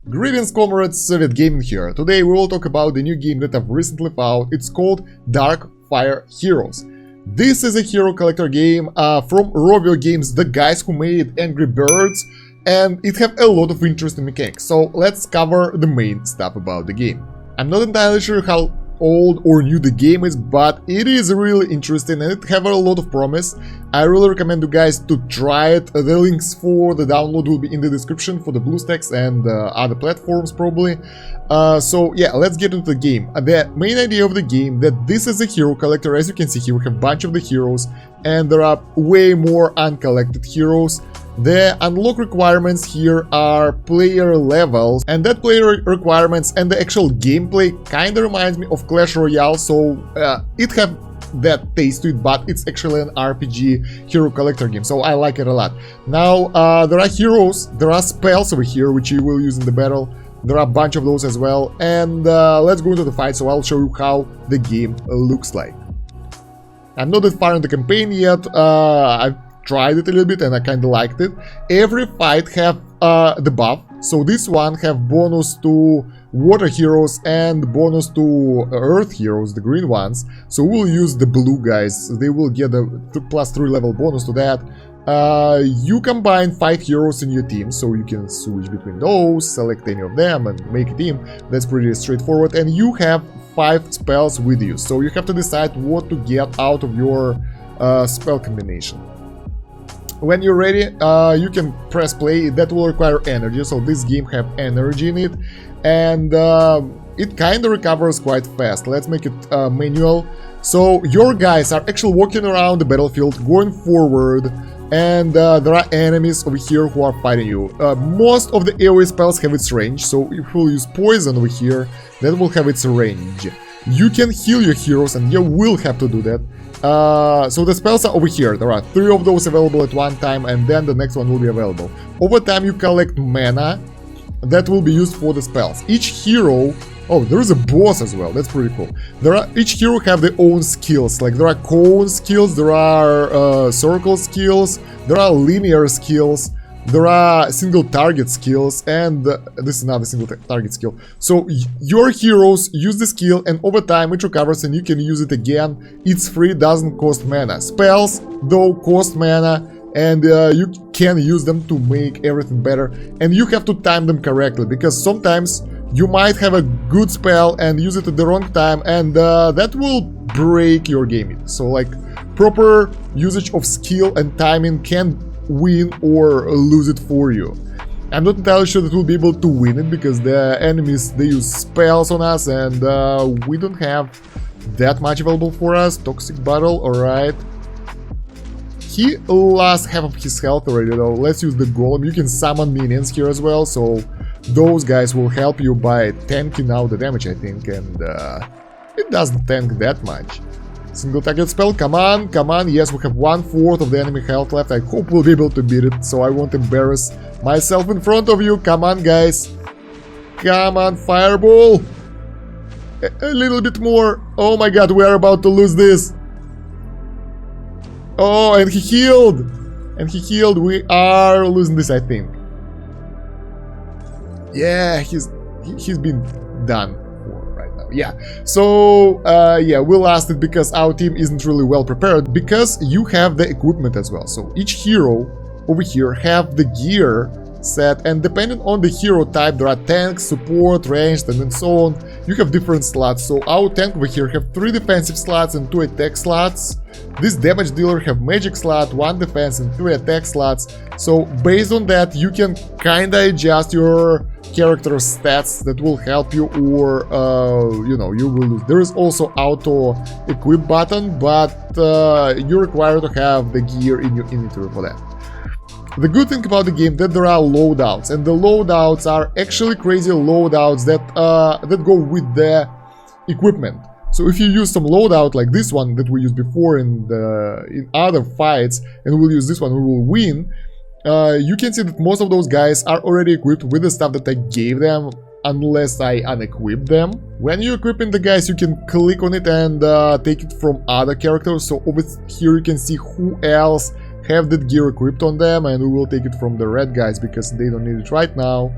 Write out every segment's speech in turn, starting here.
Greetings comrades, Soviet Gaming here. Today we will talk about the new game that I've recently found. It's called Darkfire Heroes. This is a hero collector game from ROVIO games, the guys who made Angry Birds, and it have a lot of interesting mechanics. So let's cover the main stuff about the game. I'm not entirely sure how old or new the game is, but it is really interesting and it have a lot of promise. I really recommend you guys to try it. The links for the download will be in the description for the BlueStacks and other platforms probably. So yeah, let's get into the game. The main idea of the game that this is a hero collector. As you can see here, we have a bunch of the heroes and there are way more uncollected heroes. The unlock requirements here are player levels, and that player requirements and the actual gameplay kinda reminds me of Clash Royale, so it have that taste to it, but it's actually an RPG hero collector game, so I like it a lot. Now, there are heroes, there are spells over here, which you will use in the battle. There are a bunch of those as well, and let's go into the fight, so I'll show you how the game looks like. I'm not that far in the campaign yet. I've tried it a little bit and I kinda liked it. Every fight have the buff, so this one have bonus to water heroes and bonus to earth heroes, the green ones. So we'll use the blue guys, they will get a +3 level bonus to that. You combine 5 heroes in your team, so you can switch between those, select any of them and make a team. That's pretty straightforward, and you have 5 spells with you, so you have to decide what to get out of your spell combination. When you're ready, you can press play. That will require energy, so this game have energy in it, and it kind of recovers quite fast. Let's make it manual. So your guys are actually walking around the battlefield, going forward, and there are enemies over here who are fighting you. Most of the AoE spells have its range, so if we'll use poison over here, that will have its range. You can heal your heroes, and you will have to do that. So the spells are over here. There are 3 of those available at one time, and then the next one will be available. Over time you collect mana that will be used for the spells. Each hero... Oh, there is a boss as well. That's pretty cool. Each hero have their own skills. Like there are cone skills, there are circle skills, there are linear skills, there are single target skills, and this is another single target skill. So your heroes use the skill, and over time it recovers and you can use it again. It's free, doesn't cost mana. Spells though cost mana, and you can use them to make everything better, and you have to time them correctly, because sometimes you might have a good spell and use it at the wrong time, and that will break your game. So like proper usage of skill and timing can win or lose it for you. I'm not entirely sure that we'll be able to win it, because the enemies, they use spells on us, and we don't have that much available for us. Toxic Battle, alright. He lost half of his health already though. Let's use the Golem. You can summon minions here as well, so those guys will help you by tanking out the damage, I think, and it doesn't tank that much. Single target spell, come on, come on. Yes, we have 1/4 of the enemy health left. I hope we'll be able to beat it, so I won't embarrass myself in front of you. Come on, guys. Come on, fireball. A little bit more. Oh my god, we are about to lose this. Oh, and he healed. And he healed. We are losing this, I think. Yeah, he's been done. Yeah, so yeah, we lost it because our team isn't really well prepared, because you have the equipment as well. So each hero over here have the gear set, and depending on the hero type, there are tanks, support, ranged, and so on. You have different slots. So our tank over here have 3 defensive slots and 2 attack slots. This damage dealer have magic slot, 1 defense and 3 attack slots. So based on that, you can kinda adjust your character stats that will help you, or you know, you will lose. There is also auto equip button, but you're required to have the gear in your inventory for that. The good thing about the game that there are loadouts, and the loadouts are actually crazy loadouts that that go with the equipment. So if you use some loadout like this one that we used before in other fights, and we'll use this one, we will win. You can see that most of those guys are already equipped with the stuff that I gave them, unless I unequip them. When you're equipping the guys, you can click on it and take it from other characters. So over here you can see who else have that gear equipped on them, and we will take it from the red guys because they don't need it right now.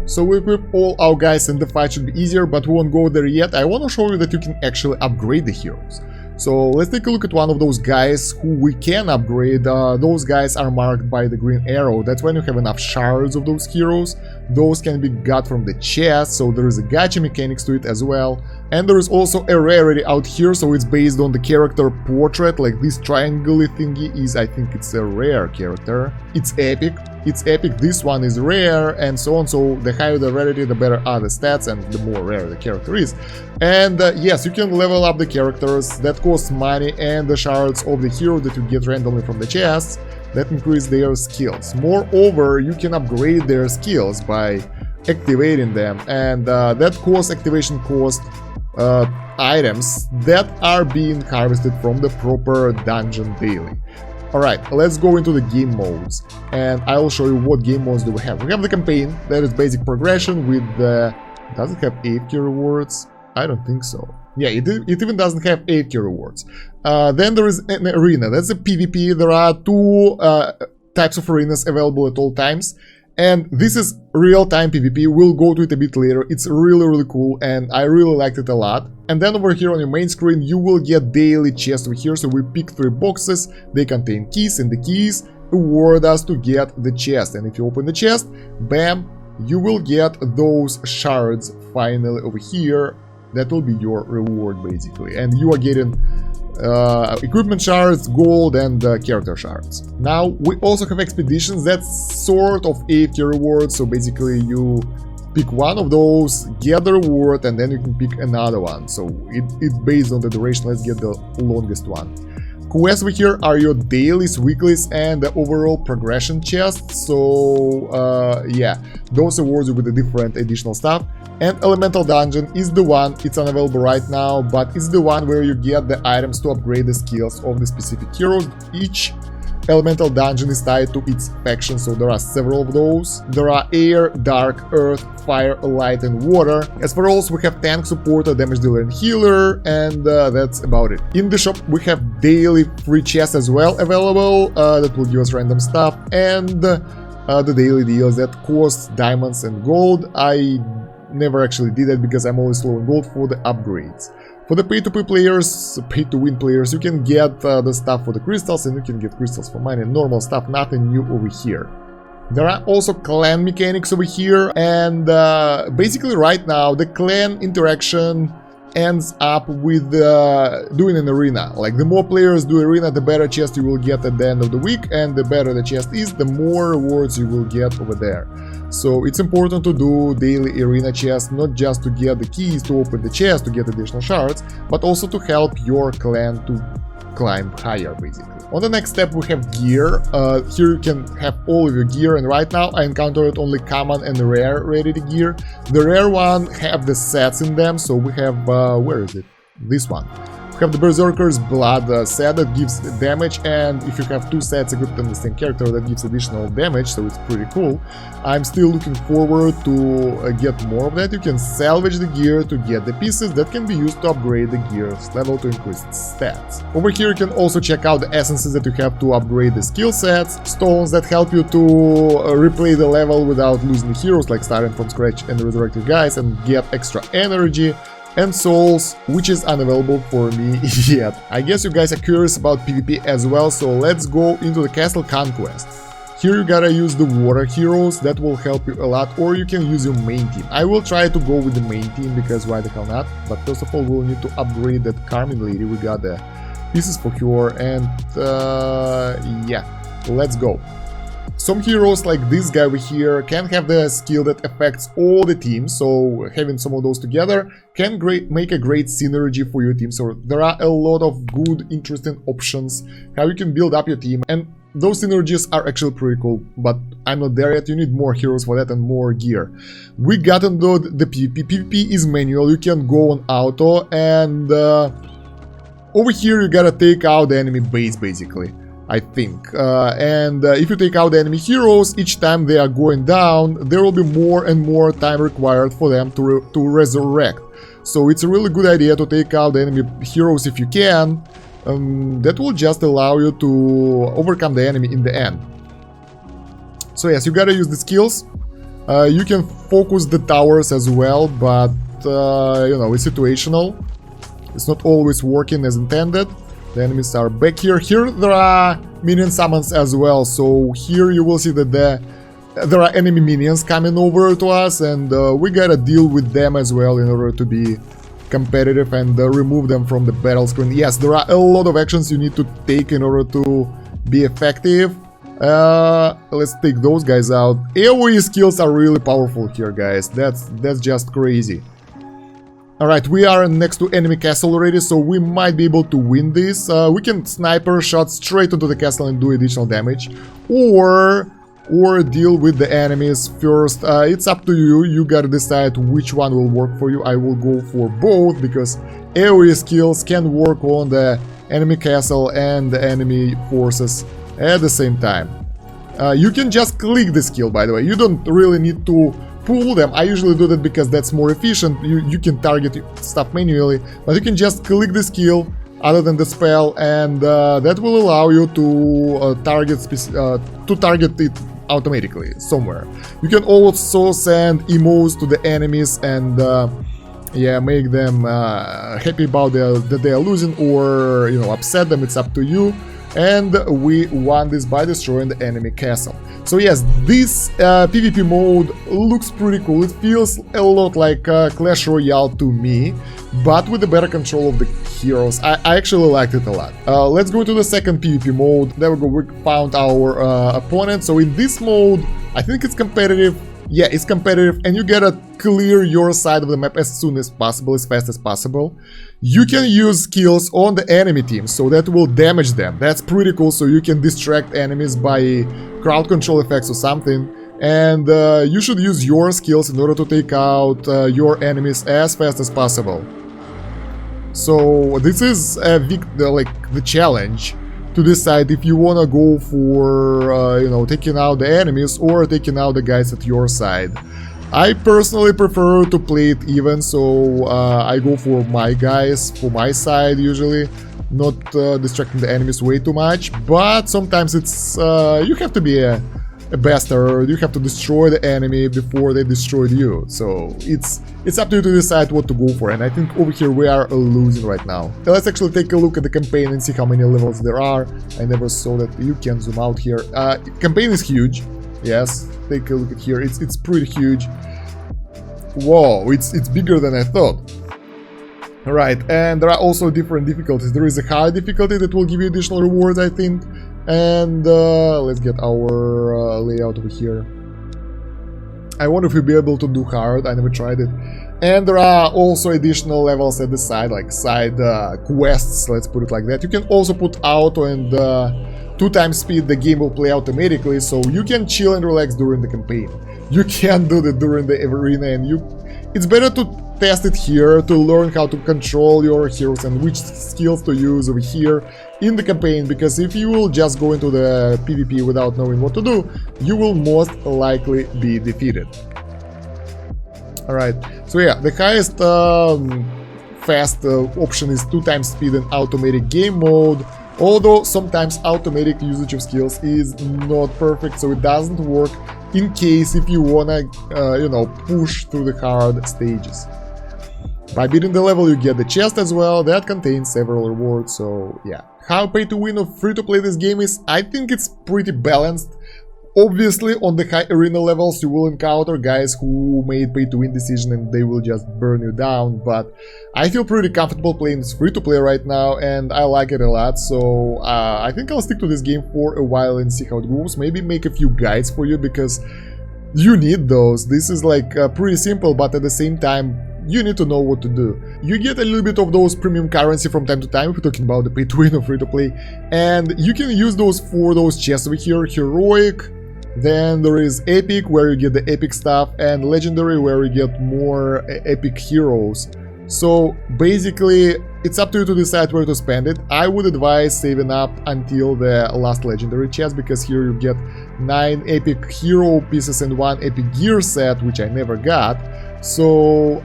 So we equip all our guys and the fight should be easier, but we won't go there yet. I want to show you that you can actually upgrade the heroes. So let's take a look at one of those guys who we can upgrade. Those guys are marked by the green arrow. That's when you have enough shards of those heroes. Those can be got from the chest, so there is a gacha mechanics to it as well. And there is also a rarity out here, so it's based on the character portrait. Like this triangle thingy is, I think it's a rare character. It's epic. It's epic, this one is rare, and so on. So the higher the rarity, the better are the stats, and the more rare the character is. And yes, you can level up the characters. That costs money, and the shards of the hero that you get randomly from the chests that increase their skills. Moreover, you can upgrade their skills by activating them, and that costs activation cost items that are being harvested from the proper dungeon daily. Alright, let's go into the game modes, and I will show you what game modes do we have. We have the campaign, that is basic progression with the... Does it have 8 key rewards? I don't think so. Yeah, it even doesn't have 8 key rewards. Then there is an arena, that's a PvP. There are 2 types of arenas available at all times. And this is real-time PvP, we'll go to it a bit later. It's really cool and I really liked it a lot. And then over here on your main screen you will get daily chests over here, so we pick 3 boxes, they contain keys, and the keys award us to get the chest. And if you open the chest, bam, you will get those shards finally over here. That will be your reward basically, and you are getting equipment shards, gold, and character shards. Now we also have expeditions, that's sort of 8 key rewards, so basically you pick one of those, get the reward, and then you can pick another one. So it's based on the duration. Let's get the longest one. Quests over here are your dailies, weeklies, and the overall progression chests. So yeah, those awards you with the different additional stuff. And Elemental Dungeon is the one, it's unavailable right now, but it's the one where you get the items to upgrade the skills of the specific heroes. Each Elemental Dungeon is tied to its faction, so there are several of those. There are air, dark, earth, fire, light, and water. As for roles, we have tank, supporter, damage dealer, and healer, and that's about it. In the shop, we have daily free chests as well available, that will give us random stuff, and the daily deals that cost diamonds and gold. I never actually did that because I'm always low in gold for the upgrades. For the pay-to-win players, you can get the stuff for the crystals, and you can get crystals for money. Normal stuff, nothing new over here. There are also clan mechanics over here, and basically right now the clan interaction ends up with doing an arena. Like the more players do arena, the better chest you will get at the end of the week, and the better the chest is, the more rewards you will get over there. So it's important to do daily arena chests, not just to get the keys to open the chest, to get additional shards, but also to help your clan to climb higher, basically. On the next step we have gear. Here you can have all of your gear, and right now I encountered only common and rare rarity gear. The rare one have the sets in them, so we have, where is it? This one. We have the Berserker's Blood set that gives damage, and if you have 2 sets equipped on the same character, that gives additional damage, so it's pretty cool. I'm still looking forward to get more of that. You can salvage the gear to get the pieces that can be used to upgrade the gear's level to increase its stats. Over here you can also check out the essences that you have to upgrade the skill sets, stones that help you to replay the level without losing the heroes, like starting from scratch and resurrecting guys and get extra energy, and souls, which is unavailable for me yet. I guess you guys are curious about PvP as well, so let's go into the Castle Conquest. Here you gotta use the water heroes, that will help you a lot, or you can use your main team. I will try to go with the main team, because why the hell not? But first of all, we'll need to upgrade that Carmine lady, we got the pieces for her, and yeah, let's go. Some heroes like this guy over here can have the skill that affects all the teams, so having some of those together can make a great synergy for your team. So there are a lot of good, interesting options how you can build up your team, and those synergies are actually pretty cool, but I'm not there yet. You need more heroes for that and more gear. We got into the PvP. PvP is manual, you can go on auto, and over here you gotta take out the enemy base basically, I think. And if you take out the enemy heroes, each time they are going down, there will be more and more time required for them to resurrect. So it's a really good idea to take out the enemy heroes if you can. That will just allow you to overcome the enemy in the end. So yes, you gotta use the skills. You can focus the towers as well, but you know, it's situational. It's not always working as intended. The enemies are back here. Here there are minion summons as well, so here you will see that there are enemy minions coming over to us, and we gotta deal with them as well in order to be competitive and remove them from the battle screen. Yes, there are a lot of actions you need to take in order to be effective. Let's take those guys out. AoE skills are really powerful here, guys. That's just crazy. Alright, we are next to enemy castle already, so we might be able to win this. We can sniper shot straight into the castle and do additional damage, or deal with the enemies first. It's up to you. You gotta decide which one will work for you. I will go for both because AoE skills can work on the enemy castle and the enemy forces at the same time. You can just click the skill, by the way. You don't really need to pull them. I usually do that because that's more efficient. You can target stuff manually, but you can just click the skill other than the spell, and that will allow you to target it automatically somewhere. You can also send emos to the enemies and yeah, make them happy about that they are losing, or you know, upset them. It's up to you. And we won this by destroying the enemy castle. So yes, this PvP mode looks pretty cool. It feels a lot like Clash Royale to me, but with the better control of the heroes. I actually liked it a lot. Let's go to the second PvP mode. There we go, we found our opponent. So in this mode, I think it's competitive. Yeah, it's competitive, and you gotta clear your side of the map as soon as possible, as fast as possible. You can use skills on the enemy team, so that will damage them. That's pretty cool, so you can distract enemies by crowd control effects or something. And you should use your skills in order to take out your enemies as fast as possible. So this is like the challenge, to decide if you wanna go for, you know, taking out the enemies or taking out the guys at your side. I personally prefer to play it even, so I go for my guys, for my side usually, not distracting the enemies way too much, but sometimes it's, you have to be a bastard, you have to destroy the enemy before they destroyed you, so it's up to you to decide what to go for, and I think over here we are losing right now. Now let's actually take a look at the campaign and see how many levels there are. I never saw that. You can zoom out here. Campaign is huge, yes, take a look at here, it's pretty huge. Whoa, it's bigger than I thought. Alright, and there are also different difficulties. There is a hard difficulty that will give you additional rewards, I think. And let's get our layout over here. I wonder if we'll be able to do hard. I never tried it. And there are also additional levels at the side, like side quests, let's put it like that. You can also put auto and 2x speed. The game will play automatically, so you can chill and relax during the campaign. You can't do that during the arena, and it's better to test it here to learn how to control your heroes and which skills to use over here in the campaign, because if you will just go into the PvP without knowing what to do, you will most likely be defeated. Alright, so yeah, the highest fast option is 2x speed and automatic game mode, although sometimes automatic usage of skills is not perfect, so it doesn't work in case if you wanna, you know, push through the hard stages. By beating the level, you get the chest as well, that contains several rewards, so yeah. How pay to win or free to play this game is, I think it's pretty balanced. Obviously, on the high arena levels, you will encounter guys who made pay to win decision and they will just burn you down, but I feel pretty comfortable playing this free to play right now, and I like it a lot, so I think I'll stick to this game for a while and see how it goes. Maybe make a few guides for you, because you need those. This is like pretty simple, but at the same time, you need to know what to do. You get a little bit of those premium currency from time to time, if we're talking about the pay to win or free to play, and you can use those for those chests over here. Heroic, then there is epic, where you get the epic stuff, and legendary, where you get more epic heroes. So basically, it's up to you to decide where to spend it. I would advise saving up until the last legendary chest, because here you get 9 epic hero pieces and 1 epic gear set, which I never got. So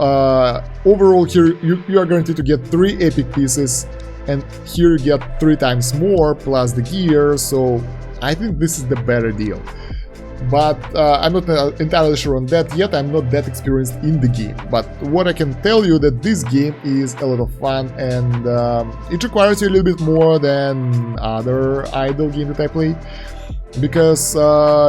overall here you are guaranteed to get 3 epic pieces, and here you get 3 times more plus the gear, so I think this is the better deal. but I'm not entirely sure on that yet. I'm not that experienced in the game, but what I can tell you that this game is a lot of fun, and it requires you a little bit more than other idle games that I play, because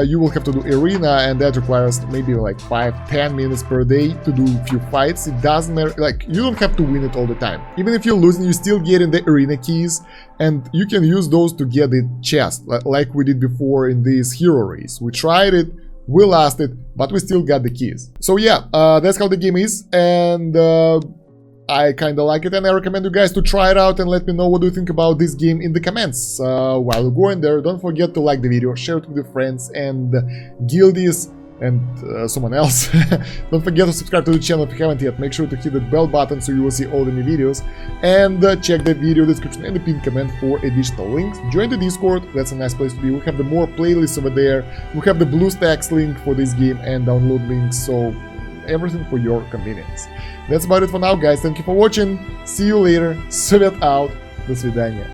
you will have to do arena, and that requires maybe like 5-10 minutes per day to do a few fights. It doesn't matter, like, you don't have to win it all the time. Even if you're losing, you still get in the arena keys, and you can use those to get the chest, like we did before in this hero race. We tried it, we lost it, but we still got the keys. So yeah, that's how the game is, and I kinda like it, and I recommend you guys to try it out and let me know what do you think about this game in the comments. While you're going there, don't forget to like the video, share it with your friends and guildies and someone else. Don't forget to subscribe to the channel if you haven't yet. Make sure to hit the bell button so you will see all the new videos, and check the video description and the pinned comment for additional links. Join the Discord, that's a nice place to be. We have the more playlists over there. We have the BlueStacks link for this game and download links, so everything for your convenience. That's about it for now, guys. Thank you for watching. See you later. Soviet out. До свидания.